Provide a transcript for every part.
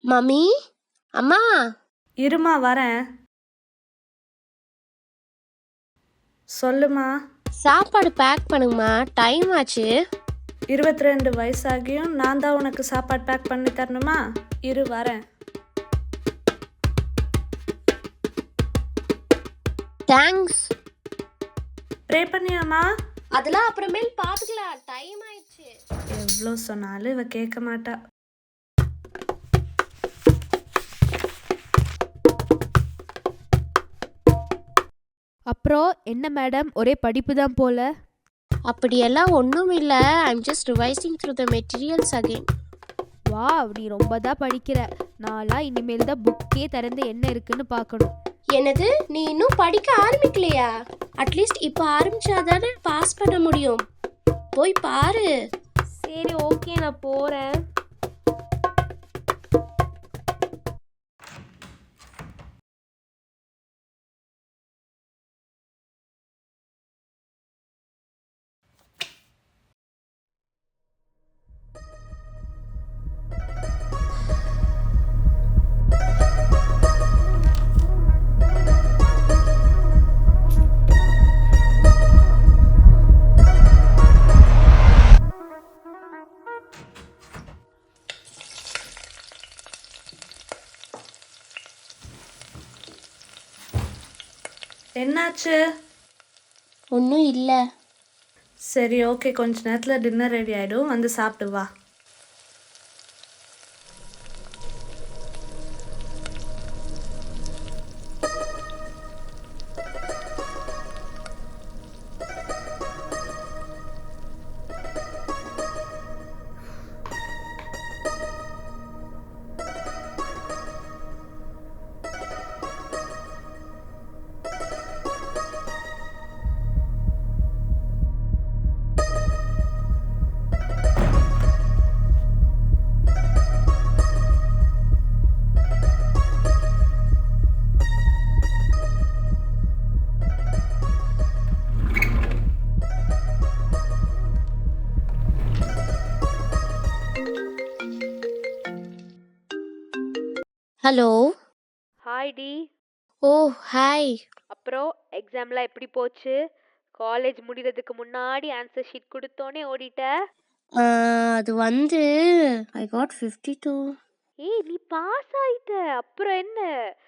Mummy, அம்மா, இருமா வரேன். சொல்லுமா. சாப்பாடு பேக் பண்ணுங்கம்மா, டைம் ஆச்சு. 22 வயசாகியும் நான் தான் உனக்கு சாப்பாடு பேக் பண்ணி தரணுமா? இரு வரேன். தேங்க்ஸ். ப்ரே பண்ணியாமா? அதெல்லாம் அப்புறமேல் பார்த்துக்கலாம், டைம் ஆயிடுச்சு. எவ்வளோ சொன்னாலும் இவ கேட்க மாட்டா. அப்புறம் என்ன மேடம், ஒரே படிப்பு தான் போல. அப்படியெல்லாம் ஒன்றும் இல்லை, I'm just revising through the materials again. வா, நீ ரொம்ப தான் படிக்கிற. நான்லாம் இனிமேல் தான் புக்கே திறந்து என்ன இருக்குன்னு பார்க்கணும். என்னது, நீ இன்னும் படிக்க ஆரம்பிக்கலையா? அட்லீஸ்ட் இப்போ ஆரம்பிச்சாதானே பாஸ் பண்ண முடியும். போய் பாரு. சரி ஓகே, நான் போகிறேன். என்னாச்சு? ஒன்றும் இல்லை. சரி ஓகே, கொஞ்ச நேரத்தில் டின்னர் ரெடி ஆகிடும், வந்து சாப்பிட்டு வா. ஹலோ. ஹாய் டி. Oh hi. அப்புறம் எக்ஸாம்லாம் எப்படி போச்சு? காலேஜ் முடிகிறதுக்கு முன்னாடி ஆன்சர் ஷீட் கொடுத்தோன்னே ஓடிட்ட. அது வந்து ஐ காட் 52. ஏய், நீ பாஸ் ஆயிட்ட, அப்புறம் என்ன?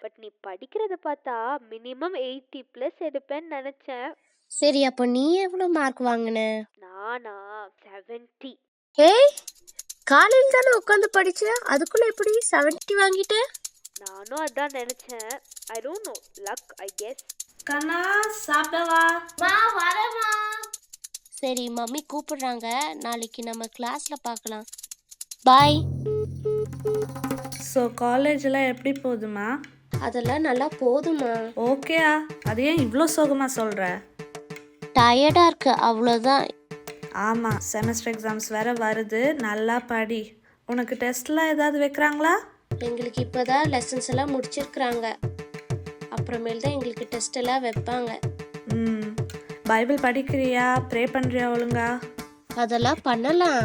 பட் நீ படிக்கிறத பார்த்தா மினிமம் 80+ எடுப்பேன்னு நினச்சேன். சரி, அப்போ நீ எவ்வளோ மார்க் வாங்கின? நானா 70. ஏய், காலையில் தானே உட்காந்து படிச்ச, அதுக்குள்ள எப்படி 70 வாங்கிட்ட? நானும் அதான் நினச்சேன். I don't know, luck I guess. கண்ணா சாப்பிடவா? சரி, மம்மி கூப்பிடுறாங்க, நாளைக்கு நம்ம கிளாஸ்ல பார்க்கலாம். பாய். ஸோ காலேஜெலாம் எப்படி போகுதுமா? அதெல்லாம் நல்லா போதுமா. ஓகேயா, அது ஏன் இவ்வளோ சோகமாக சொல்கிற? டயர்டா இருக்கு, அவ்வளோதான். ஆமாம், செமஸ்டர் எக்ஸாம்ஸ் வேறு வருது, நல்லா படி. உனக்கு டெஸ்ட்லாம் ஏதாவது வைக்கிறாங்களா? எங்களுக்கு இப்போதான் லெசன்ஸ் எல்லாம் முடிச்சிருக்கிறாங்க, அப்புறமேல் தான் எங்களுக்கு டெஸ்ட் எல்லாம் வைப்பாங்க. பைபிள் படிக்கிறியா? ப்ரே பண்ணுறியா ஒழுங்கா? அதெல்லாம் பண்ணலாம்.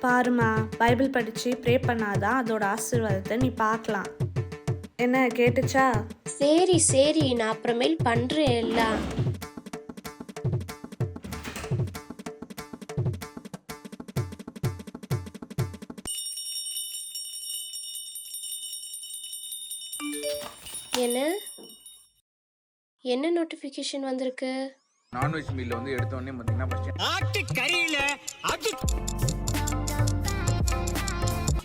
பாருமா, பைபிள் படித்து ப்ரே பண்ணாதான் அதோட ஆசீர்வாதத்தை நீ பார்க்கலாம். என்ன கேட்டுச்சா? சரி சரி, நான் அப்புறமேல் பண்ணுறேன் எல்லாம். என்ன என்ன நோட்டிஃபிகேஷன் வந்திருக்கு? நான்வெஜ் மீல்ல வந்து எடுத்த உடனே பாத்தீங்கன்னா ஃபர்ஸ்ட் ஆட்டு கறியில அது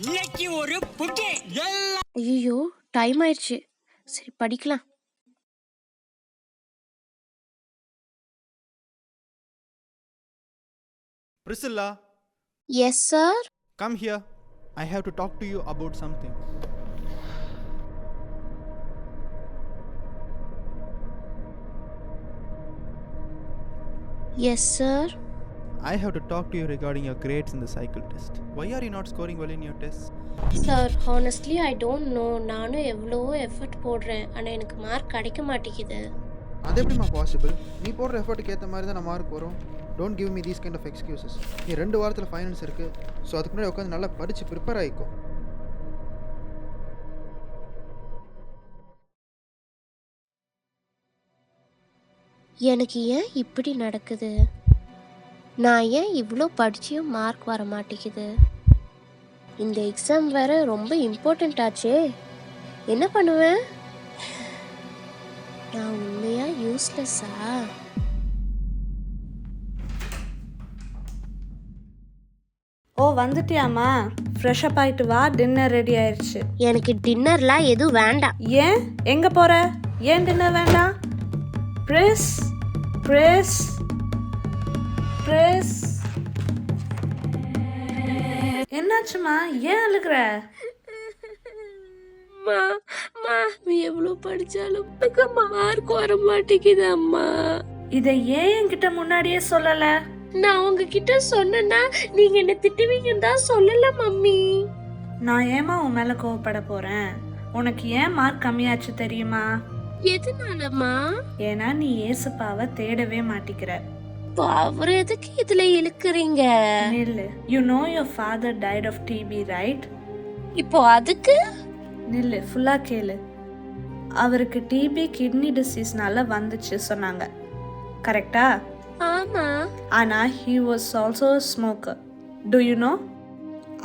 இன்னைக்கு ஒரு புகை எல்லாம். ஐயோ, டைம் ஆயிடுச்சு. சரி படிக்கலாம். Priscilla, yes sir. come here. I have to talk to you about something. Yes sir. I have to talk to you regarding your grades in the cycle test. Why are you not scoring well in your tests? Sir, honestly I don't no. நானும் எவ்வளோ effort போடுறேன், ஆனால் எனக்கு mark கிடைக்க மாட்டேங்குது. அது எப்படிமா possible? நீ போடுற எஃபர்ட்டுக்கு ஏற்ற மாதிரி தான் மார்க் வரும். Don't give me these kind of excuses. நீ 2 வாரத்தில் ஃபைனல்ஸ் இருக்குது, ஸோ அதுக்கு முன்னாடி உட்காந்து நல்லா படித்து ப்ரிப்பேர் ஆகிக்கும். எனக்கு ஏன் இப்படி நடக்குது? நான் ஏன் இவ்வளோ படிச்சியும் மார்க் வர மாட்டேங்குது? இந்த எக்ஸாம் வேற ரொம்ப இம்பார்ட்டண்ட் ஆச்சே. என்ன பண்ணுவேன்? நான் உண்மையா யூஸ்லெஸ்ஸா? ஓ வந்துட்டியாம்மா? ஃப்ரெஷ் அப் ஆயிட்டு வா, டின்னர் ரெடி ஆயிடுச்சு. எனக்கு டின்னர்லாம் எதுவும் வேண்டாம். ஏன் எங்கே போகிற? ஏன் டின்னர் வேண்டாம்? பிரிஸ் பிரிஸ் பிரிஸ், என்னாச்சுமா? ஏன் அழுகிற? எவ்வளோ படிச்சாலும் மார்க் வர மாட்டேங்குது அம்மா. இதை ஏன் என்கிட்ட முன்னாடியே சொல்லலை? நான் உங்ககிட்ட சொன்னேன்னா நீங்க என்ன திட்டுவீங்கன்னு தான் சொல்லல மம்மி. நான் ஏமா உன் மேலே கோவப்பட போகிறேன்? உனக்கு ஏன் மார்க் கம்மியாச்சு தெரியுமா? எதுனாலம்மா? ஏன்னா நீ ஏசுப்பாவை தேடவே மாட்டிக்கிற. அவர் எதுக்கு இதுல இழுக்குறீங்க? நில்லு. You know your father died of TB right? இப்போ அதுக்கு நில்லு, ஃபுல்லாக கேளு. அவருக்கு டிபி கிட்னி டிசீஸ்னால வந்துச்சு சொன்னாங்க, கரெக்டா? ஆமா. ஆனால் he was also a smoker. Do you know?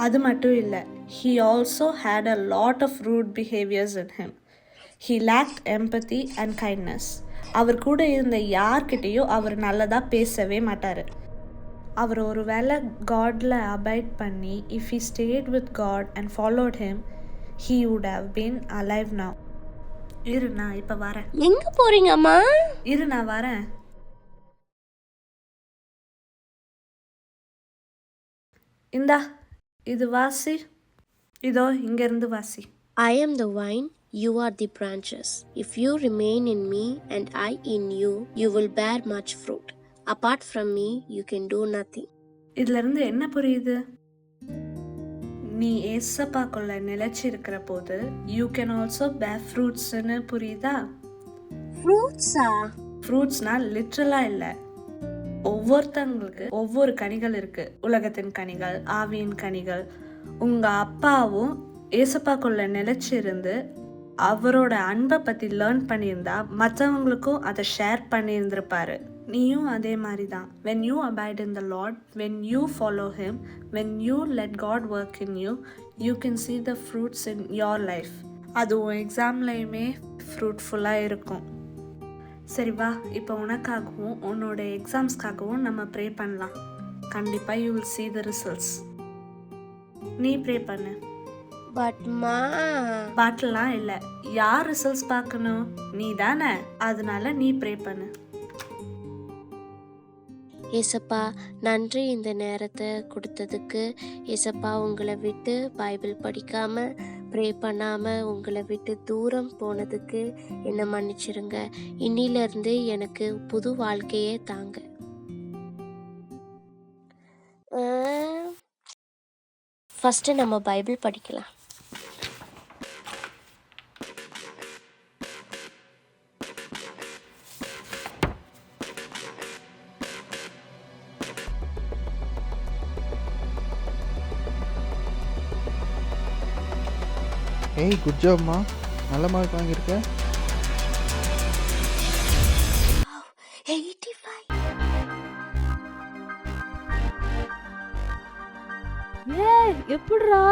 அது மட்டும் இல்லை, he also had a lot of rude behaviors in him. He lacked empathy and kindness. அவர் கூட இருந்த யார்கிட்டையும் அவர் நல்லதாக பேசவே மாட்டார். அவர் ஒரு வேளை காட்ல அபைட் பண்ணி if he stayed with God and followed him, he would have been alive now. இரு, நான் இப்போ வரேன். எங்க போறீங்க அம்மா? இரு, நான் வரேன். இந்தா இது வாசி. இதோ இங்கேருந்து வாசி. I am the vine, you are the branches. If you remain in me and I in you, you will bear much fruit. Apart from me, you can do nothing. இதிலிருந்து என்ன புரியுது? நீ ஏசப்பாக்குள்ள நிலைச்சி இருக்கிற போது யூ கேன் ஆல்சோ பேர் ஃப்ரூட்ஸ்ன்னு புரியுதா? ஃப்ரூட்ஸா? ஃப்ரூட்ஸ்னா லிட்ரலாக இல்லை. ஒவ்வொருத்தங்களுக்கு ஒவ்வொரு கனிகள் இருக்கு. உலகத்தின் கனிகள், ஆவியின் கனிகள். உங்க அப்பாவும் ஏசப்பாக்குள்ள நிலைச்சிருந்து அவரோட அன்பை பற்றி லேர்ன் பண்ணியிருந்தா மற்றவங்களுக்கும் அதை ஷேர் பண்ணியிருந்திருப்பாரு. நீயும் அதே மாதிரி தான். when you abide in the Lord, when you follow him, when you let God work in you, you can see the fruits in your life. அது உன் எக்ஸாம்லையுமே ஃப்ரூட்ஃபுல்லாக இருக்கும். சரி வா, இப்போ உனக்காகவும் உன்னோட எக்ஸாம்ஸ்க்காகவும் நம்ம ப்ரே பண்ணலாம். கண்டிப்பாக you will see the results. நீ ப்ரே பண்ணு. பட்மா பாட்டெல்லாம் இல்லை. யார் ரிசல்ட்ஸ் பார்க்கணும்? நீ தானே. அதனால நீ ப்ரே பண்ணு. ஏசப்பா, நன்றி இந்த நேரத்தை கொடுத்ததுக்கு. ஏசப்பா, உங்களை விட்டு பைபிள் படிக்காம ப்ரே பண்ணாம உங்களை விட்டு தூரம் போனதுக்கு என்னை மன்னிச்சிருங்க. இன்னிலிருந்து எனக்கு புது வாழ்க்கையே தாங்க. ஃபஸ்ட்டு நம்ம பைபிள் படிக்கலாம். ஏய், குட் ஜாப்மா, நல்ல மார்க் வாங்கியிருக்க. 85. எப்படிரா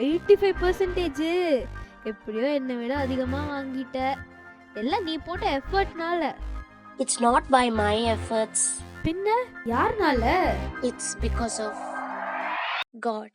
85%? எப்படியோ என்னை விட அதிகமா வாங்கிட்ட. எல்லாம் நீ போட்ட எஃபர்ட்னால. It's not by my efforts. பின்ன யார்னால? It's because of God.